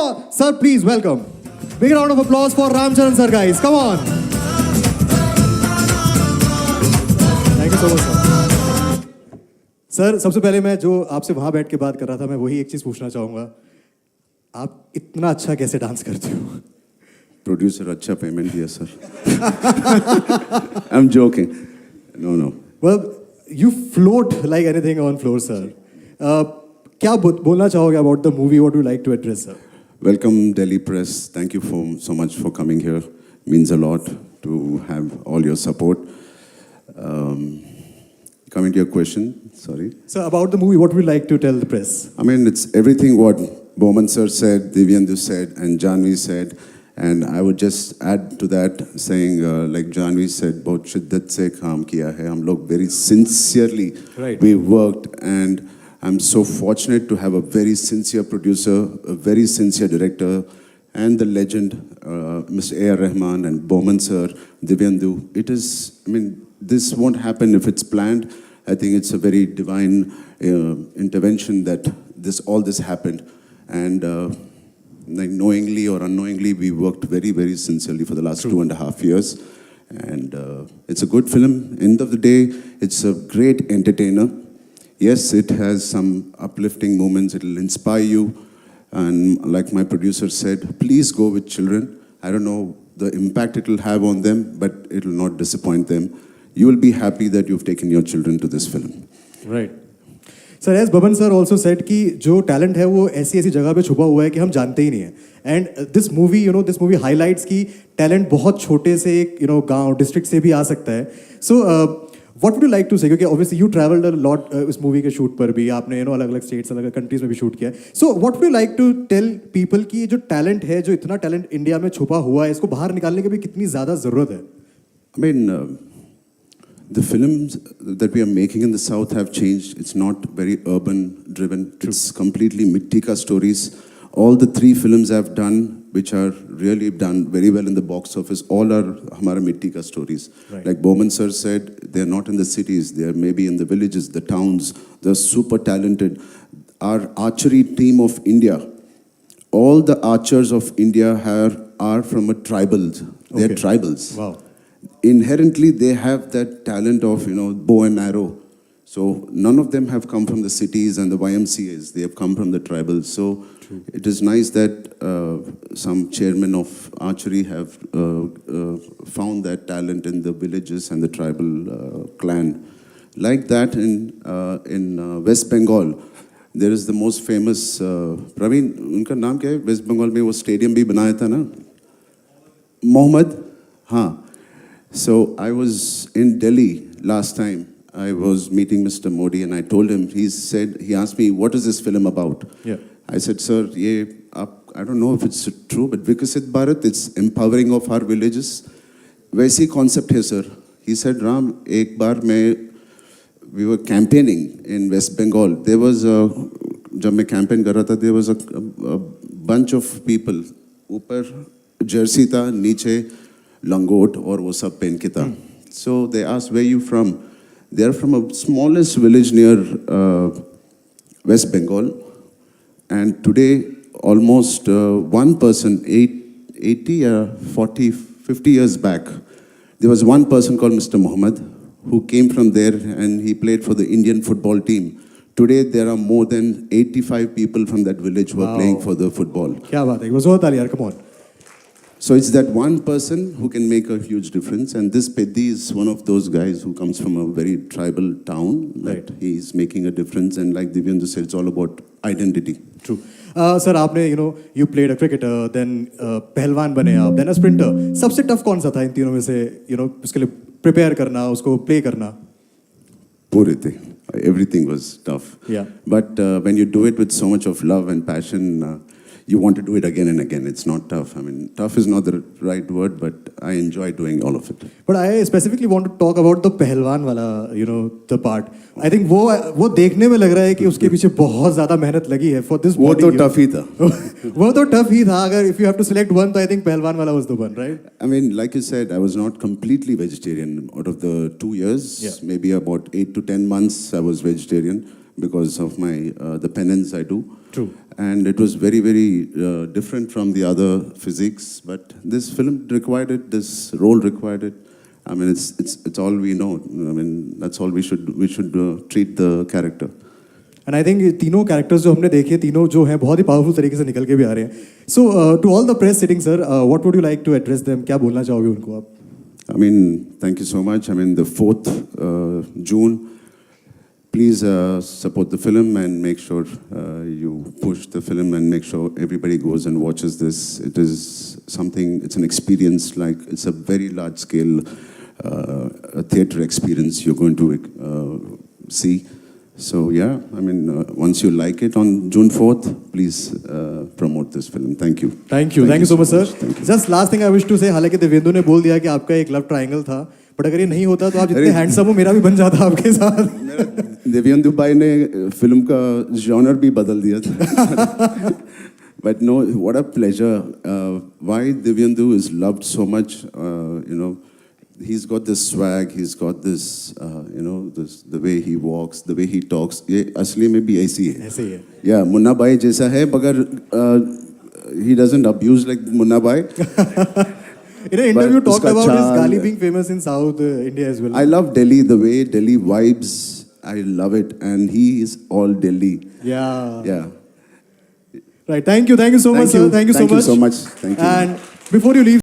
Sir, please welcome. Big round of applause for Ramcharan sir, guys. Come on. Thank you so much, sir. Sir सबसे पहले मैं जो आपसे वहाँ बैठ के बात कर रहा था मैं वही एक चीज़ पूछना चाहूँगा आप इतना अच्छा कैसे डांस करते हो प्रोड्यूसर अच्छा पेमेंट दिया sir I am joking no well you float like anything on floor sir क्या बोलना चाहोगे about the movie what you like to address sir Welcome Delhi press. Thank you so much for coming here. Means a lot to have all your support. Coming to your question, sorry. So about the movie, what would you like to tell the press? I mean, it's everything what Bowman sir said, Divyendu said, and Janvi said. And I would just add to that saying, like Janvi said, बहुत शिद्दत से काम किया है. हम लोग very sincerely we worked and I'm so fortunate to have a very sincere producer, a very sincere director, and the legend, Mr. A.R. Rahman and Bowman sir, Divyendu. It is, I mean, this won't happen if it's planned. I think it's a very divine intervention that all this happened. And like knowingly or unknowingly, we worked very, very sincerely for the last 2.5 years. And it's a good film. End of the day, it's a great entertainer. Yes, it has some uplifting moments. It'll inspire you. And like my producer said, please go with children. I don't know the impact it will have on them, but it will not disappoint them. You will be happy that you've taken your children to this film. Right. Sir, as Baban sir also said कि जो talent है वो ऐसी जगह पे छुपा हुआ है कि हम जानते ही नहीं हैं. And this movie, this movie highlights कि talent बहुत छोटे से एक गांव, district से भी आ सकता है. So what would you like to say? क्योंकि obviously you traveled a lot इस movie के shoot पर भी आपने अलग-अलग states, अलग-अलग countries में भी shoot किया है. So what would you like to tell people कि जो talent है, जो इतना talent इंडिया में छुपा हुआ है, इसको बाहर निकालने की भी कितनी ज़्यादा ज़रूरत है? I mean, the films that we are making in the South have changed. It's not very urban-driven. It's completely mitti ka stories. All the 3 films I've done, which are really done very well in the box office, all are hamara mitti ka stories. Right. Like Bowman sir said, they're not in the cities. They're maybe in the villages, the towns. They're super talented. Our archery team of India, all the archers of India are from a tribal. They're tribals. Wow. Inherently, they have that talent of, bow and arrow. So none of them have come from the cities and the YMCAs. They have come from the tribals. So it is nice that some chairmen of archery have found that talent in the villages and the tribal clan. Like that in West Bengal, there is the most famous, Praveen, उनका नाम क्या है? West Bengal में वो stadium भी बनाया था ना? Mohammed? हाँ. So I was in Delhi last time. I was meeting Mr. Modi and I told him, he asked me, what is this film about? Yeah. I said, sir, I don't know if it's true, but Vikasit Bharat, it's empowering of our villages. वैसी concept है, sir. He said, Ram, एक बार we were campaigning in West Bengal. There was जब मैं campaign कर रहा था, there was a bunch of people. ऊपर jersey था, नीचे langot और वो सब पहन के था. So they asked, where are you from? They are from a smallest village near West Bengal. And today, almost one person, 80 or 40, 50 years back, there was one person called Mr. Mohammed who came from there and he played for the Indian football team. Today, there are more than 85 people from that village who are playing for the football. क्या बात है? वो बहुत ताली यार, come on. So it's that one person who can make a huge difference. And this Peddi is one of those guys who comes from a very tribal town. That he's making a difference. And like Divyendu said, it's all about identity. True. Sir, आपने, you played a cricketer, then पहलवान बने आप, then a sprinter. सबसे tough कौन सा था इन तीनों में से, उसके लिए prepare करना, उसको play करना? पूरे थे. Everything was tough. Yeah. But when you do it with so much of love and passion, you want to do it again and again. It's not tough. I mean, tough is not the right word, but I enjoy doing all of it. But I specifically want to talk about the पहलवान वाला, the part. I think वो देखने में लग रहा है कि उसके पीछे बहुत ज़्यादा मेहनत लगी है for this body. वो तो tough ही था. वो तो tough ही था. अगर if you have to select one, तो I think पहलवान वाला was the one, right? I mean, like you said, I was not completely vegetarian. Out of the 2 years, maybe about 8 to 10 months, I was vegetarian because of my the penance I do. True. and it was very, very different from the other physiques. But this film required it. This role required it. I mean, it's all we know. I mean, that's all we should treat the character. And I think तीनों characters जो हमने देखे तीनों जो हैं बहुत ही powerful तरीके से निकल के भी आ रहे हैं. So to all the press sitting sir, what would you like to address them? क्या बोलना चाहोगे उनको आप? I mean, thank you so much. I mean, the 4th June, please support the film and make sure you push the film and make sure everybody goes and watches this. It is something, it's an experience, like it's a very large scale theatre experience you're going to see. So yeah, I mean, once you like it on June 4th, please promote this film. Thank you. Thank you so much sir. Just last thing I wish to say, हालांकि देवेंदु ने बोल दिया कि आपका एक love triangle था, but अगर ये नहीं होता तो आप जितने हैंडसम हो मेरा भी बन जाता आपके साथ. देवेंदु भाई ने फिल्म का जॉनर भी बदल दिया था. But no, what a pleasure. Why Divyendu is loved so much, you know, he's got this swag, he's got this, you know, this, the way he walks, the way he talks. ये असली में भी ऐसी है. ऐसे ही है. Yeah, Munna भाई जैसा है, मगर he doesn't abuse like Munna भाई. In an interview, talked about his Gali being famous in South India as well. I love Delhi, the way Delhi vibes. I love it, and he is all Delhi. Yeah. Yeah. Right. Thank you so much, sir. Thank you so much. Thank you so much. Thank you. And before you leave.